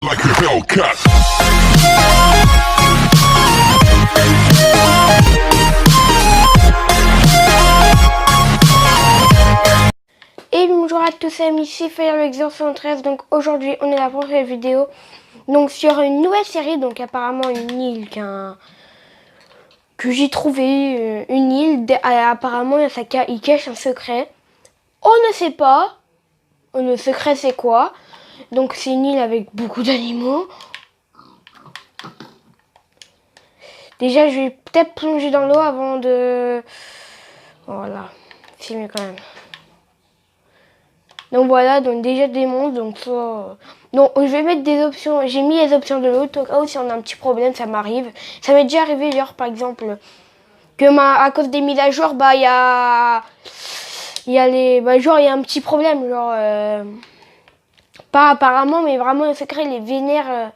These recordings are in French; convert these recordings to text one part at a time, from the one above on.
Like a Hellcat. Et bonjour à tous amis, c'est FireLexer113. Donc aujourd'hui on est là pour cette vidéo. Donc sur une nouvelle série, donc apparemment une île que j'ai trouvé, une île, apparemment il cache un secret. On ne sait pas, le secret c'est quoi. Donc c'est une île avec beaucoup d'animaux. Déjà je vais peut-être plonger dans l'eau avant de... Voilà, c'est mieux quand même. Donc voilà, donc déjà des monstres, donc soit... Donc je vais mettre des options, j'ai mis les options de l'autre, au cas où si on a un petit problème, ça m'arrive. Ça m'est déjà arrivé, genre par exemple, que à cause des mises à jour, bah il y a les... Bah genre il y a un petit problème, genre... pas apparemment, mais vraiment le secret, il est vénère,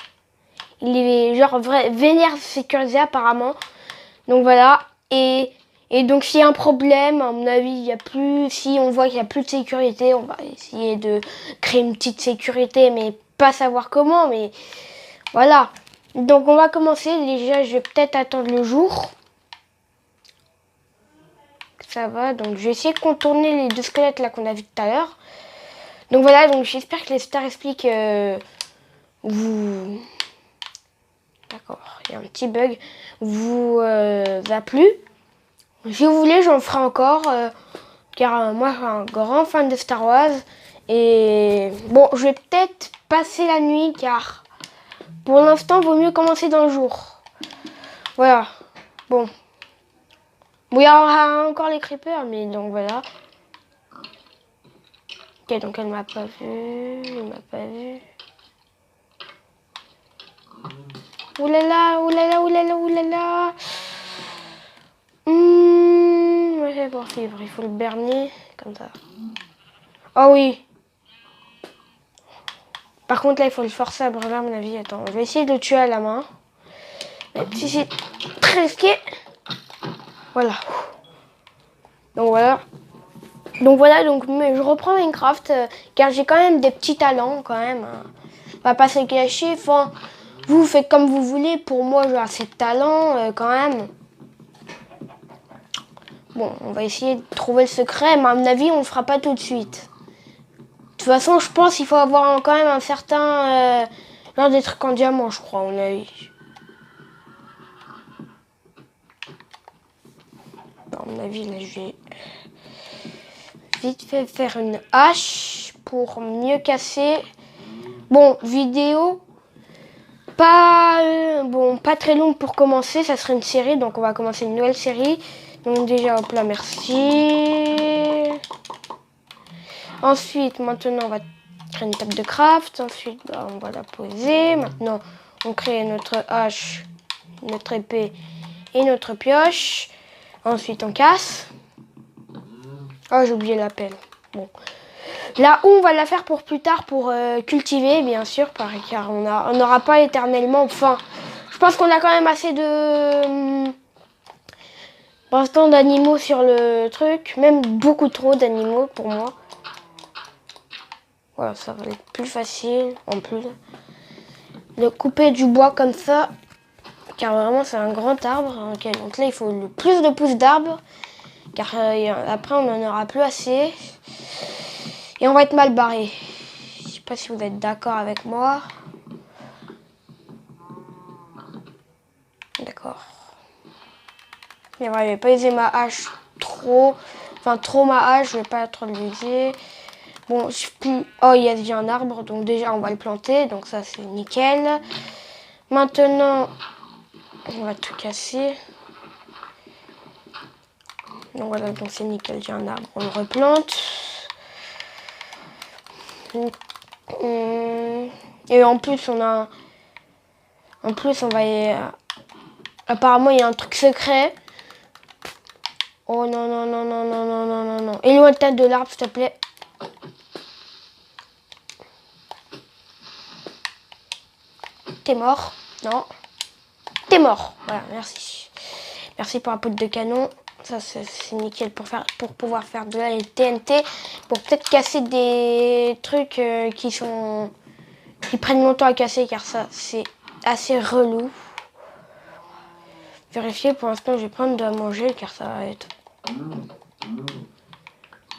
il est genre vénère sécurisé apparemment. Donc voilà, et donc s'il y a un problème, à mon avis, il y a plus. Si on voit qu'il n'y a plus de sécurité, on va essayer de créer une petite sécurité, mais pas savoir comment, mais voilà. Donc on va commencer. Déjà, je vais peut-être attendre le jour. Ça va, donc je vais essayer de contourner les deux squelettes là qu'on a vu tout à l'heure. Donc voilà, donc j'espère que les stars expliquent vous... D'accord, il y a un petit bug. Vous a plu. Si vous voulez, j'en ferai encore, car moi, je suis un grand fan de Star Wars. Et bon, je vais peut-être passer la nuit, car pour l'instant, il vaut mieux commencer dans le jour. Voilà. Bon. Bon, il y aura encore les creepers, mais donc voilà. Ok, donc elle m'a pas vu. Elle m'a pas vu. Oulala, oulala, oulala, oulala. Ouais, pour suivre, il faut le berner comme ça. Oh oui. Par contre là il faut le forcer à brûler à mon avis. Attends, je vais essayer de le tuer à la main. Même si c'est très risqué. Voilà. Donc voilà. Donc je reprends Minecraft car j'ai quand même des petits talents quand même. On va pas se cacher. Enfin, vous faites comme vous voulez. Pour moi j'ai assez de talent quand même. Bon, on va essayer de trouver le secret, mais à mon avis on le fera pas tout de suite. De toute façon, je pense qu'il faut avoir quand même un certain genre des trucs en diamant, je crois, à mon avis. À mon avis, là, je vais vite fait faire une hache pour mieux casser. Bon, vidéo pas bon, pas très longue pour commencer. Ça serait une série, donc on va commencer une nouvelle série. Donc déjà, hop là, merci. Ensuite, maintenant, on va créer une table de craft. Ensuite, bah, on va la poser. Maintenant, on crée notre hache, notre épée et notre pioche. Ensuite, on casse. Oh, j'ai oublié la pelle. Bon. Là où on va la faire pour plus tard, pour cultiver, bien sûr, car on n'aura pas éternellement. Enfin, je pense qu'on a quand même assez de... pour l'instant, d'animaux sur le truc. Même beaucoup trop d'animaux pour moi. Voilà, ça va être plus facile en plus de couper du bois comme ça, car vraiment c'est un grand arbre. Okay, donc là il faut le plus de pousses d'arbres, car après on n'en aura plus assez et on va être mal barré. Je sais pas si vous êtes d'accord avec moi. D'accord. Mais voilà, je vais pas user ma hache trop, enfin trop ma hache, je vais pas trop l'user. Bon, oh, il y a déjà un arbre, donc déjà on va le planter, donc ça c'est nickel. Maintenant, on va tout casser. Donc voilà, donc c'est nickel, j'ai un arbre, on le replante. Et en plus, on va... apparemment, il y a un truc secret. Oh non, non, non, non, non, non, non, non, non. Éloigne-toi de l'arbre, s'il te plaît. T'es mort. Non. T'es mort. Voilà, merci. Merci pour la poudre de canon. Ça, c'est nickel pour pouvoir faire de la TNT. Pour peut-être casser des trucs qui Ils prennent longtemps à casser car ça, c'est assez relou. Vérifier, pour l'instant, je vais prendre de la manger car ça va être...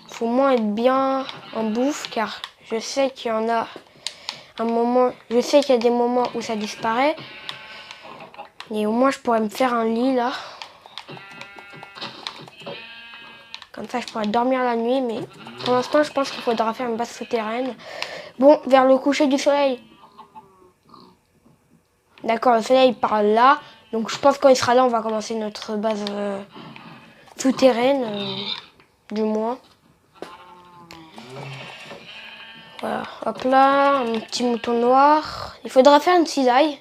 Faut au moins être bien en bouffe car je sais qu'il y en a un moment... Je sais qu'il y a des moments où ça disparaît. Et au moins, je pourrais me faire un lit là. Comme ça, je pourrais dormir la nuit. Mais pour l'instant, je pense qu'il faudra faire une base souterraine. Bon, vers le coucher du soleil. D'accord, le soleil part là. Donc, je pense que quand il sera là, on va commencer notre base souterraine. Du moins. Voilà, hop là, un petit mouton noir. Il faudra faire une cisaille.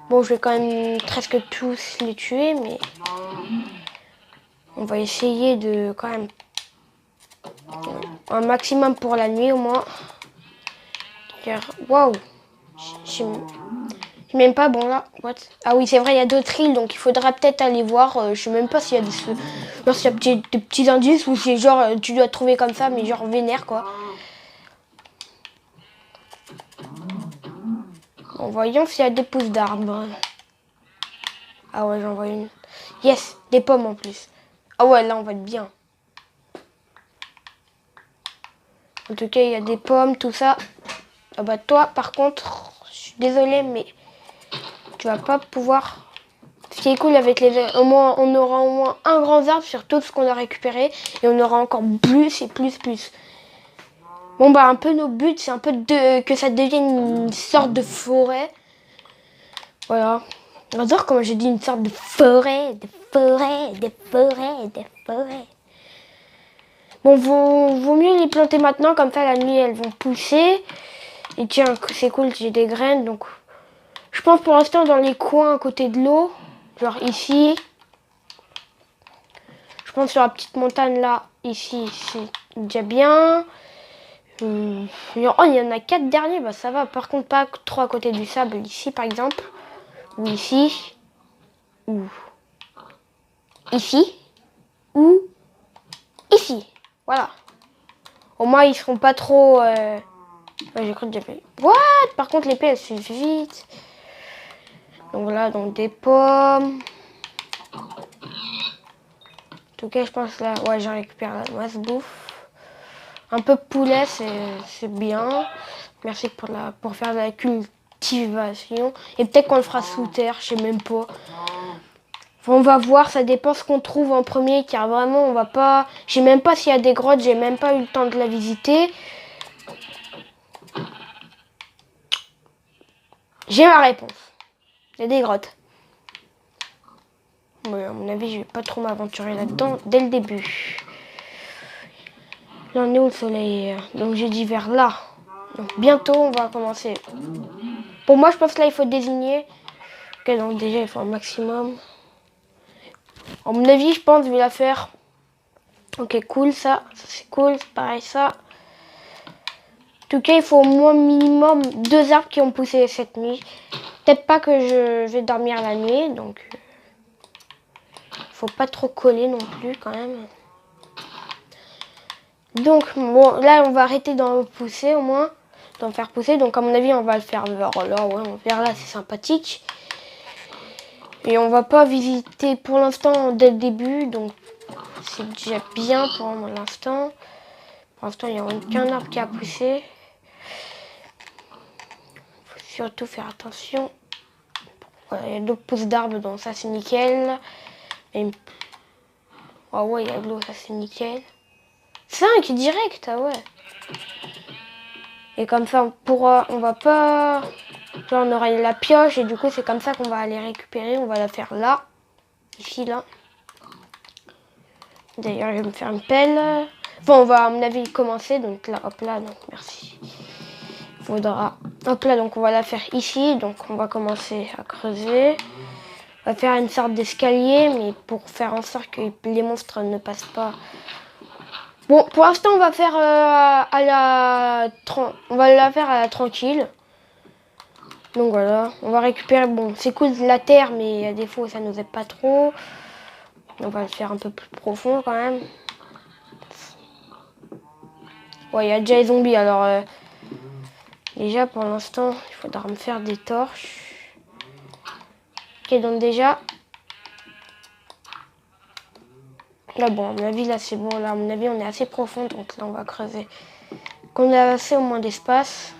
Bon, je vais quand même presque tous les tuer, mais... On va essayer de quand même... Un maximum pour la nuit au moins. Car, waouh, je m'aime pas, bon là, what? Ah oui, c'est vrai, il y a d'autres îles, donc il faudra peut-être aller voir. Je sais même pas s'il y a genre, s'il y a des petits indices ou c'est genre, tu dois trouver comme ça, mais genre vénère, quoi. En voyant s'il y a des pousses d'arbres. Ah ouais, j'en vois une. Yes, des pommes en plus. Ah ouais, là, on va être bien. En tout cas, il y a des pommes, tout ça. Ah bah toi, par contre, je suis désolée, mais tu vas pas pouvoir... Ce qui est cool avec les... Au moins, on aura au moins un grand arbre sur tout ce qu'on a récupéré. Et on aura encore plus et plus. Bon bah un peu nos buts, c'est un peu que ça devienne une sorte de forêt. Voilà. J'adore comment j'ai dit une sorte de forêt. Bon, vaut mieux les planter maintenant, comme ça la nuit elles vont pousser. Et tiens, c'est cool, j'ai des graines, donc... Je pense pour l'instant dans les coins à côté de l'eau, genre ici. Je pense sur la petite montagne là, ici, c'est déjà bien. Oh, il y en a 4 derniers, bah ça va. Par contre, pas trop à côté du sable, ici par exemple. Ou ici. Ou ici. Ou ici. Voilà. Au moins, ils seront pas trop... Ouais, j'ai cru que j'avais... What? Par contre, l'épée, elle se fait vite. Donc voilà, donc des pommes. En tout cas, je pense là... Ouais, j'en récupère la masse bouffe. Un peu de poulet, c'est bien. Merci pour faire de la cultivation. Et peut-être qu'on le fera sous terre, je sais même pas. On va voir, ça dépend ce qu'on trouve en premier, car vraiment, on va pas... Je sais même pas s'il y a des grottes, j'ai même pas eu le temps de la visiter. J'ai ma réponse. Il y a des grottes. Ouais, à mon avis, je vais pas trop m'aventurer là-dedans dès le début. Là, on est où le soleil? Donc j'ai dit vers là. Donc bientôt, on va commencer. Pour moi, je pense que là, il faut désigner. Ok, donc déjà, il faut un maximum. À mon avis, je pense que je vais la faire. Ok, cool, ça c'est cool, c'est pareil, ça. En tout cas, il faut au moins minimum 2 arbres qui ont poussé cette nuit. Peut-être pas que je vais dormir la nuit, donc... Faut pas trop coller non plus, quand même. Donc, bon, là, on va arrêter d'en pousser, au moins. D'en faire pousser. Donc, à mon avis, on va le faire vers là. Ouais, vers là, c'est sympathique. Et on va pas visiter pour l'instant dès le début. Donc, c'est déjà bien pour l'instant. Pour l'instant, il n'y a aucun arbre qui a poussé. Faut surtout faire attention. Voilà, il y a d'autres pousses d'arbres, donc ça, c'est nickel. Et... Oh ouais, il y a de l'eau, ça, c'est nickel. 5 direct, ah ouais. Et comme ça, on va pas... Genre, on aura la pioche et du coup, c'est comme ça qu'on va aller récupérer. On va la faire là. Ici, là. D'ailleurs, je vais me faire une pelle. Enfin, on va, à mon avis, commencer. Donc là, hop là, donc merci. Faudra... Hop là, donc on va la faire ici. Donc on va commencer à creuser. On va faire une sorte d'escalier, mais pour faire en sorte que les monstres ne passent pas... Bon, pour l'instant, on va faire on va la faire à la tranquille. Donc voilà, on va récupérer... Bon, c'est cool de la terre, mais à défaut, ça nous aide pas trop. On va le faire un peu plus profond quand même. Ouais, il y a déjà les zombies, alors... Déjà, pour l'instant, il faudra me faire des torches. Ok, donc déjà... Là, bon, à mon avis, là, c'est bon. Là, à mon avis, on est assez profond. Donc là, on va creuser. Qu'on a assez au moins d'espace.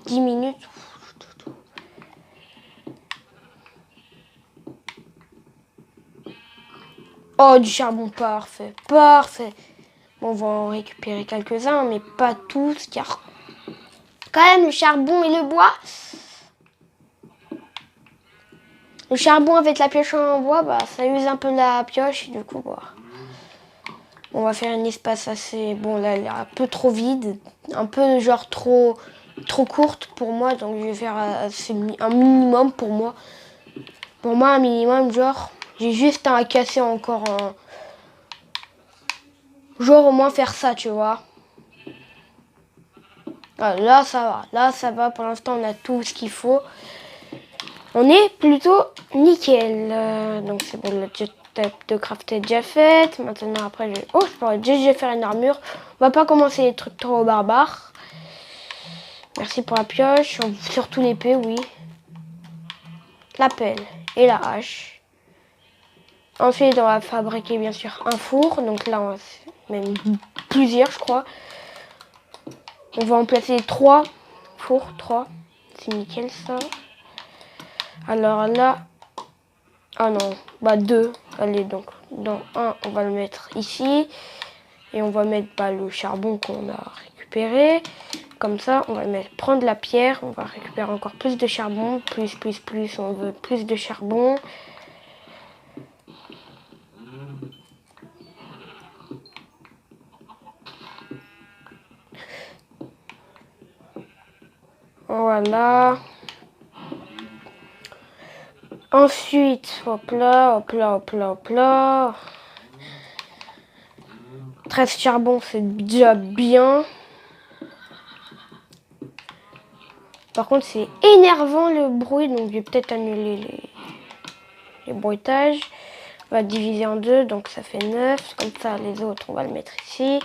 10 minutes. Oh, du charbon, parfait. Parfait. Bon, on va en récupérer quelques-uns, mais pas tous, car... Quand même, le charbon et le bois... Le charbon avec la pioche en bois, bah, ça use un peu la pioche. Du coup, bah, on va faire un espace assez... Bon, là, elle est un peu trop vide. Un peu, genre, trop courte pour moi. Donc, je vais faire un minimum pour moi. Pour moi, un minimum, genre... J'ai juste à casser encore un... Genre, au moins faire ça, tu vois. Ah, là, ça va. Là, ça va. Pour l'instant, on a tout ce qu'il faut. On est plutôt nickel. Donc, c'est bon, le type de craft est déjà faite. Maintenant, après, je pourrais déjà faire une armure. On va pas commencer les trucs trop barbares. Merci pour la pioche. Surtout l'épée, oui. La pelle et la hache. Ensuite, on va fabriquer, bien sûr, un four. Donc là, on va même plusieurs, je crois. On va en placer 3 fours. 3. C'est nickel, ça. Alors là... Ah non, bah 2. Allez, donc dans un, on va le mettre ici. Et on va mettre le charbon qu'on a récupéré. Comme ça, on va prendre la pierre. On va récupérer encore plus de charbon. Plus, on veut plus de charbon. Voilà. Ensuite, hop là, hop là, hop là, hop là. 13 charbon, c'est déjà bien. Par contre, c'est énervant le bruit, donc je vais peut-être annuler les bruitages. On va diviser en 2, donc ça fait 9. Comme ça, les autres, on va le mettre ici.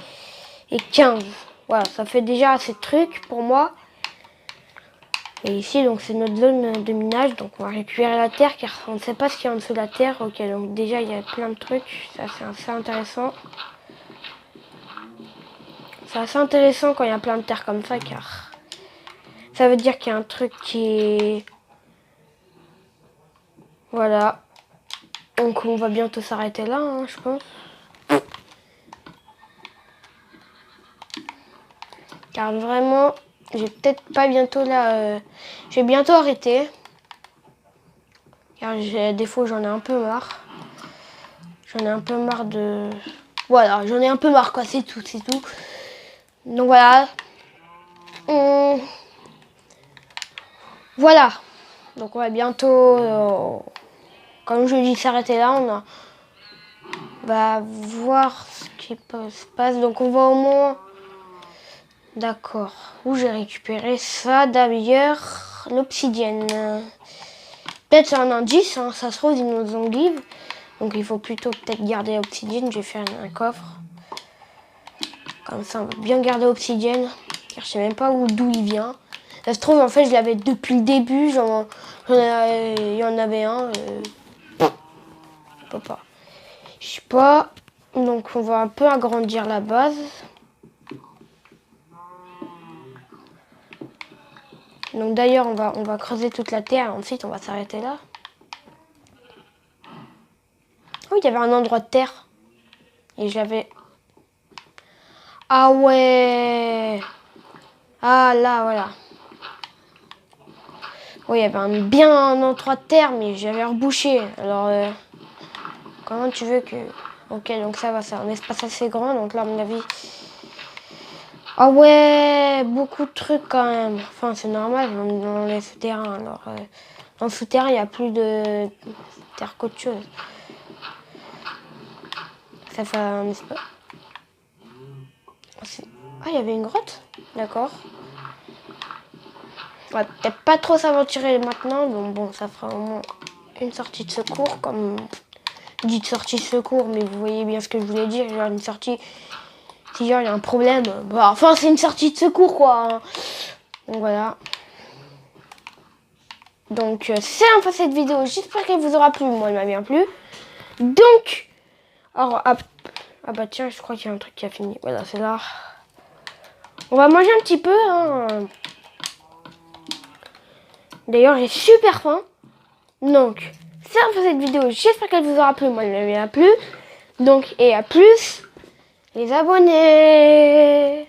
Et 15. Voilà, ça fait déjà assez de trucs pour moi. Et ici, donc c'est notre zone de minage. Donc on va récupérer la terre, car on ne sait pas ce qu'il y a en dessous de la terre. Ok, donc déjà, il y a plein de trucs. Ça, c'est assez intéressant. C'est assez intéressant quand il y a plein de terre comme ça, car ça veut dire qu'il y a un truc qui est... Voilà. Donc on va bientôt s'arrêter là, hein, je pense. Car vraiment, j'ai peut-être pas bientôt là... Je vais bientôt arrêter. Car des fois j'en ai un peu marre. J'en ai un peu marre de... Voilà, j'en ai un peu marre quoi, c'est tout, c'est tout. Donc voilà. Voilà. Donc on va bientôt... Comme je dis, s'arrêter là. On va voir ce qui se passe. Donc on va au moins... D'accord. Où j'ai récupéré ça d'ailleurs? L'obsidienne. Peut-être c'est un indice, hein, ça se trouve, ils nous ont give. Donc il faut plutôt peut-être garder l'obsidienne. Je vais faire un coffre. Comme ça, on va bien garder l'obsidienne. Car je sais même pas d'où il vient. Ça se trouve, en fait, je l'avais depuis le début. Il y en avait un. Je peux pas. Je sais pas. Donc on va un peu agrandir la base. Donc d'ailleurs, on va creuser toute la terre. Ensuite, on va s'arrêter là. Oh, il y avait un endroit de terre. Et j'avais... Ah ouais. Ah là, voilà. Oui, il y avait bien un endroit de terre, mais j'avais rebouché. Alors, comment tu veux que... Ok, donc ça va, c'est un espace assez grand. Donc là, à mon avis... Ah ouais, beaucoup de trucs quand même. Enfin, c'est normal dans les souterrains. Alors, dans le souterrain, il n'y a plus de terre qu'autre chose. Ça fait un espace... Ah, il y avait une grotte? D'accord. On va peut-être pas trop s'aventurer maintenant. Donc bon, ça fera au moins une sortie de secours. Comme dit sortie de secours, mais vous voyez bien ce que je voulais dire. Genre une sortie... Si genre il y a un problème, bah, enfin c'est une sortie de secours quoi. Hein. Donc voilà. Donc c'est la fin de cette vidéo. J'espère qu'elle vous aura plu. Moi elle m'a bien plu. Donc, alors, ah bah tiens, je crois qu'il y a un truc qui a fini. Voilà, c'est là. On va manger un petit peu. Hein. D'ailleurs, j'ai super faim. Donc, c'est la fin de cette vidéo. J'espère qu'elle vous aura plu. Moi elle m'a bien plu. Donc, et à plus les abonnés.